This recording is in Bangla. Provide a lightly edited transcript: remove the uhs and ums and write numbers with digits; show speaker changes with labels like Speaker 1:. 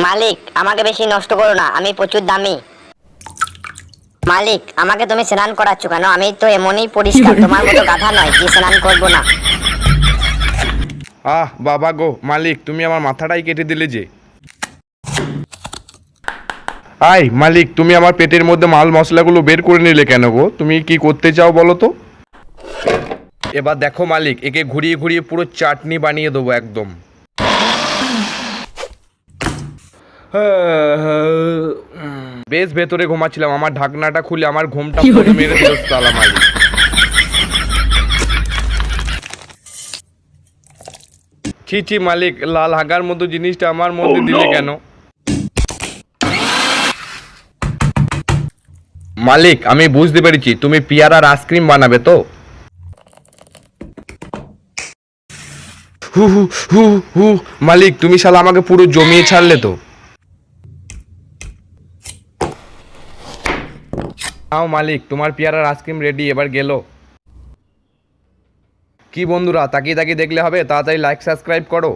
Speaker 1: মালিক, আমাকে বেশি নষ্ট করো না, আমি প্রচুর দামি। মালিক, আমাকে তুমি স্নান করাচ্ছ কেন? আমি তো এমনই পরিষ্কার, তোমার মতো গাধা নয় যে স্নান করবো না।
Speaker 2: আহ বাবা গো মালিক, তুমি আমার মাথাটাই কেটে দিলে যে। আয় মালিক, তুমি আমার পেটের মধ্যে মাল মশলাগুলো বের করে নিলে কেন গো? তুমি কি করতে চাও বলো তো? এবার দেখো মালিক, একে ঘুরিয়ে ঘুরিয়ে পুরো চাটনি বানিয়ে দেবো একদম। বেশ ভেতরে ঘুমাচ্ছিলাম, আমার ঢাকনাটা খুলে আমার ঘুমটা পুরো মেরে দিল সালা মালিক। ছি ছি মালিক, লাল হাগার মতো জিনিসটা আমার মধ্যে দিলে কেন? মালিক, আমি বুঝতে পেরেছি তুমি পেয়ারার আইসক্রিম বানাবে তো। হু হু হু হু মালিক, তুমি শালা আমাকে পুরো জমিয়ে ছাড়লে তো। নাও মালিক, তোমার পেয়ারার আইসক্রিম রেডি, এবার গেল। কি বন্ধুরা, তাকিয়ে তাকিয়ে দেখলে হবে? তাড়াতাড়ি লাইক সাবস্ক্রাইব করো।